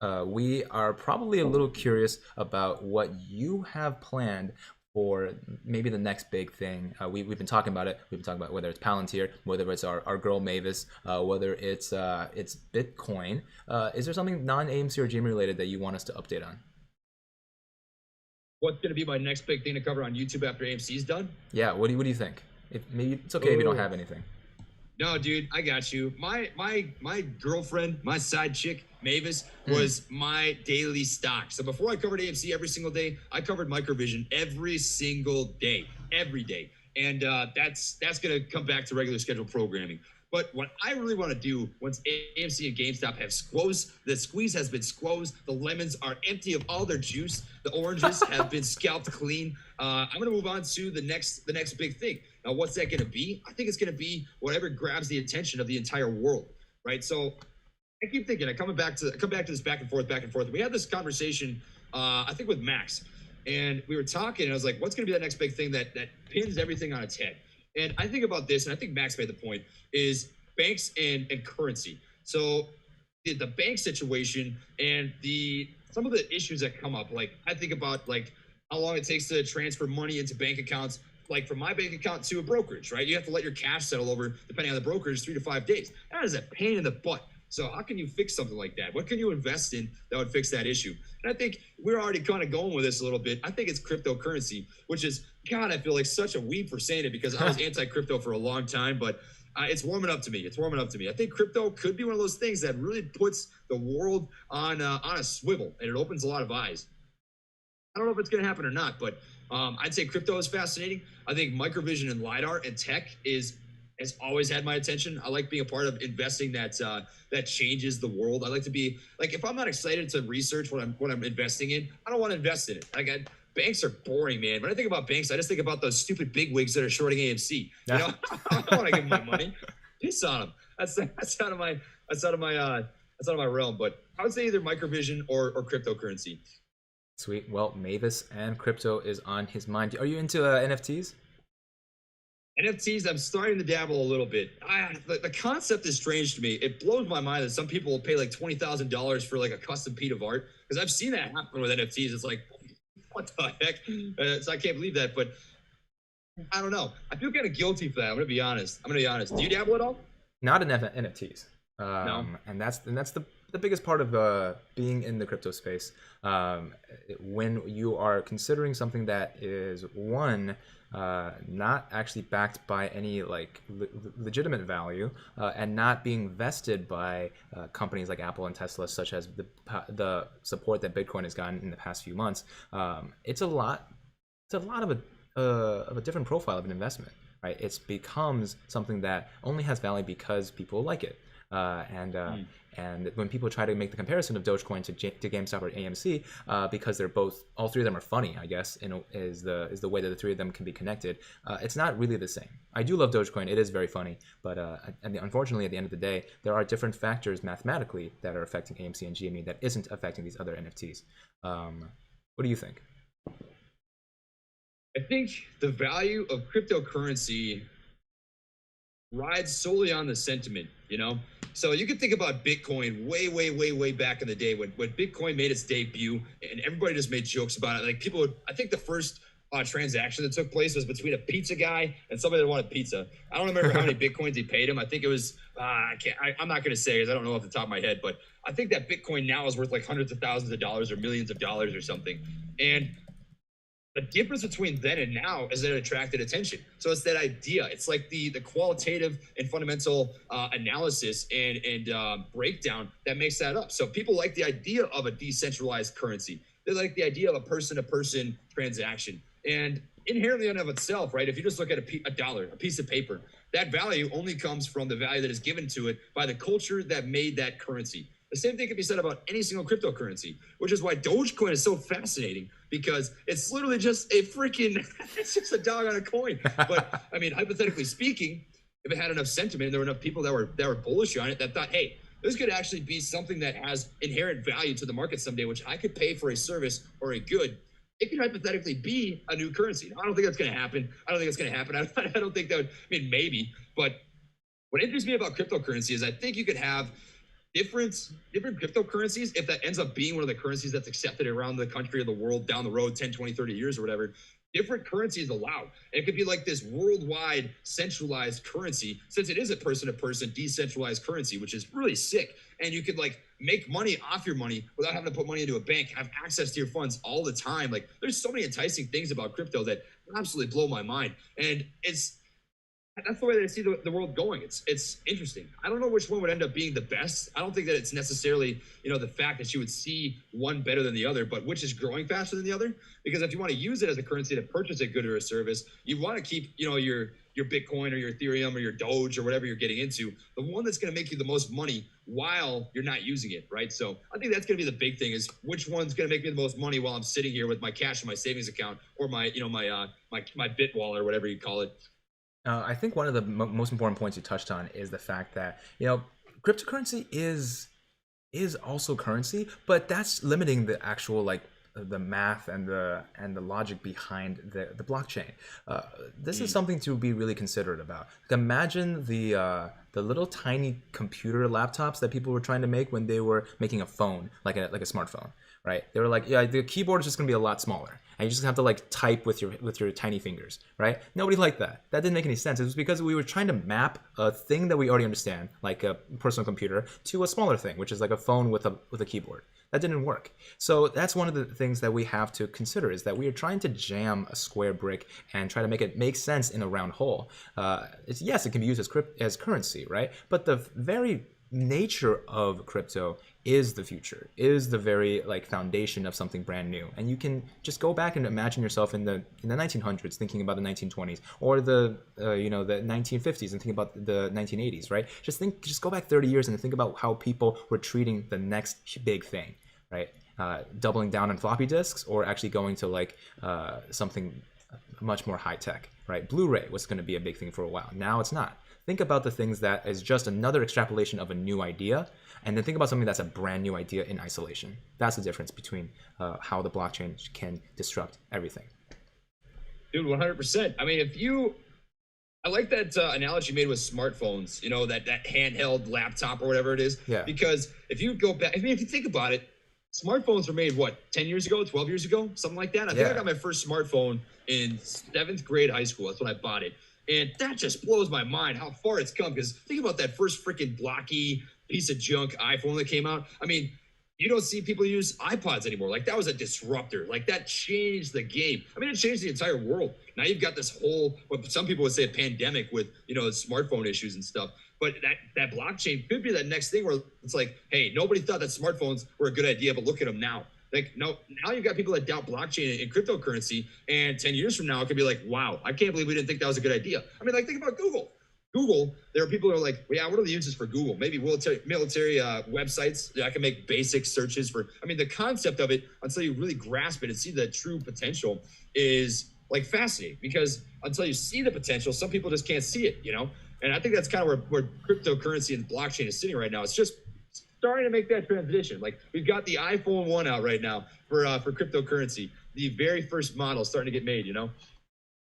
We are probably a little curious about what you have planned for maybe the next big thing. We've been talking about it. We've been talking about whether it's Palantir, whether it's our girl Mavis, whether it's Bitcoin. Is there something non-AMC or GM related that you want us to update on? What's going to be my next big thing to cover on YouTube after AMC's done? Yeah, what do you think? If maybe it's okay if you don't Oh, have anything. no, dude, I got you. My girlfriend, my side chick, Mavis, Hmm. was my daily stock. So before I covered AMC every single day, I covered Microvision every single day, every day. And that's gonna come back to regular scheduled programming. But what I really want to do once AMC and GameStop have squoze, the squeeze has been squoze, the lemons are empty of all their juice, the oranges have been scalped clean. I'm gonna move on to the next big thing. Now, what's that gonna be? I think it's gonna be whatever grabs the attention of the entire world, right? So I keep thinking, I come back to this back and forth, back and forth. We had this conversation, I think with Max, and we were talking, and I was like, "What's going to be that next big thing that pins everything on its head?" And I think about this, and I think Max made the point: is banks and currency. So the bank situation and the some of the issues that come up, like I think about like how long it takes to transfer money into bank accounts. Like from my bank account to a brokerage, right? You have to let your cash settle over, depending on the brokerage, 3 to 5 days. That is a pain in the butt. So how can you fix something like that? What can you invest in that would fix that issue? And I think we're already kind of going with this a little bit. I think it's cryptocurrency, which is, God, I feel like such a weeb for saying it because I was anti-crypto for a long time, but it's warming up to me. It's warming up to me. I think crypto could be one of those things that really puts the world on a swivel, and it opens a lot of eyes. I don't know if it's going to happen or not, but I'd say crypto is fascinating. I think microvision and lidar and tech is has always had my attention. I like being a part of investing that changes the world. I like to be like if I'm not excited to research what I'm investing in, I don't want to invest in it. Banks are boring, man. When I think about banks, I just think about those stupid bigwigs that are shorting AMC. You know, I don't want to give them my money. Piss on them. That's out of my that's out of my realm. But I would say either microvision or cryptocurrency. Sweet. Well, Mavis and crypto is on his mind. Are you into NFTs? NFTs, I'm starting to dabble a little bit. The concept is strange to me. It blows my mind that some people will pay like $20,000 for like a custom piece of art because I've seen that happen with NFTs. It's like, what the heck? So I can't believe that. But I don't know. I feel kind of guilty for that. I'm gonna be honest. Do you dabble at all? Not in NFTs. No. And that's the biggest part of being in the crypto space. When you are considering something that is not actually backed by any like legitimate value, and not being vested by companies like Apple and Tesla, such as the support that Bitcoin has gotten in the past few months, it's a lot. It's a lot of a different profile of an investment, right? It becomes something that only has value because people like it. And when people try to make the comparison of Dogecoin to GameStop or AMC, because they're both, all three of them are funny, I guess, is the way that the three of them can be connected. It's not really the same. I do love Dogecoin; it is very funny, but and unfortunately, at the end of the day, there are different factors mathematically that are affecting AMC and GME that isn't affecting these other NFTs. What do you think? I think the value of cryptocurrency rides solely on the sentiment, you know? So you can think about Bitcoin way back in the day when Bitcoin made its debut and everybody just made jokes about it. Like people would, I think the first transaction that took place was between a pizza guy and somebody that wanted pizza. I don't remember how many Bitcoins he paid him. I think it was, I'm not going to say because I don't know off the top of my head, but I think that Bitcoin now is worth like hundreds of thousands of dollars or millions of dollars or something. And the difference between then and now is that it attracted attention. So it's that idea. It's like the qualitative and fundamental analysis and breakdown that makes that up. So people like the idea of a decentralized currency. They like the idea of a person-to-person transaction. And inherently in of itself, right? If you just look at a dollar, a piece of paper, that value only comes from the value that is given to it by the culture that made that currency. The same thing can be said about any single cryptocurrency, which is why Dogecoin is so fascinating because it's literally just a freaking, it's just a dog on a coin. But I mean, hypothetically speaking, if it had enough sentiment and there were enough people that were bullish on it that thought, hey, this could actually be something that has inherent value to the market someday, which I could pay for a service or a good. It could hypothetically be a new currency. Now, I don't think that's going to happen. I don't think that would, I mean, maybe, but what interests me about cryptocurrency is I think you could have different cryptocurrencies, if that ends up being one of the currencies that's accepted around the country or the world down the road 10, 20, 30 years or whatever, different currencies allowed. And it could be like this worldwide centralized currency, since it is a person-to-person decentralized currency, which is really sick. And you could like make money off your money without having to put money into a bank, have access to your funds all the time. Like there's so many enticing things about crypto that absolutely blow my mind. And that's the way that I see the world going. It's interesting. I don't know which one would end up being the best. I don't think that it's necessarily, the fact that you would see one better than the other, but which is growing faster than the other. Because if you want to use it as a currency to purchase a good or a service, you want to keep, your Bitcoin or your Ethereum or your Doge or whatever you're getting into, the one that's going to make you the most money while you're not using it, right? So I think that's going to be the big thing, is which one's going to make me the most money while I'm sitting here with my cash in my savings account or my Bit wallet or whatever you call it. I think one of the most important points you touched on is the fact that cryptocurrency is also currency, but that's limiting the actual the math and the logic behind the blockchain. This is something to be really considerate about. Imagine the little tiny computer laptops that people were trying to make when they were making a phone, like a smartphone, right? They were like, yeah, the keyboard is just gonna be a lot smaller, and you just have to type with your tiny fingers, right? Nobody liked that. That didn't make any sense. It was because we were trying to map a thing that we already understand, like a personal computer, to a smaller thing, which is like a phone with a keyboard. That didn't work. So that's one of the things that we have to consider, is that we are trying to jam a square brick and try to make it make sense in a round hole. Yes, it can be used as currency, right? But the very nature of crypto is the future, is the very foundation of something brand new. And you can just go back and imagine yourself in the 1900s thinking about the 1920s, or the 1950s and thinking about the 1980s, right? Just go back 30 years and think about how people were treating the next big thing, right? Doubling down on floppy disks, or actually going to something much more high tech, right? Blu-ray was going to be a big thing for a while. Now it's not. Think about the things that is just another extrapolation of a new idea, and then think about something that's a brand new idea in isolation. That's the difference between how the blockchain can disrupt everything. Dude, 100%. I mean, I like that analogy you made with smartphones, that handheld laptop or whatever it is. Yeah. Because if you go back, if you think about it, smartphones were made, 10 years ago, 12 years ago, something like that? I think I got my first smartphone in 7th grade high school. That's when I bought it. And that just blows my mind how far it's come. Because think about that first freaking blocky piece of junk iPhone that came out. I mean, you don't see people use iPods anymore. That was a disruptor. That changed the game. I mean, it changed the entire world. Now you've got this whole, what some people would say, a pandemic with, smartphone issues and stuff. But that blockchain could be that next thing where it's like, hey, nobody thought that smartphones were a good idea, but look at them now. No, now you've got people that doubt blockchain and cryptocurrency, and 10 years from now, it could be like, wow, I can't believe we didn't think that was a good idea. I mean, think about Google. There are people who are like, well, yeah, what are the uses for Google? Maybe military websites that I can make basic searches for. I mean, the concept of it, until you really grasp it and see the true potential, is fascinating, because until you see the potential, some people just can't see it, And I think that's kind of where cryptocurrency and blockchain is sitting right now. It's just starting to make that transition. We've got the iPhone 1 out right now for cryptocurrency. The very first model starting to get made,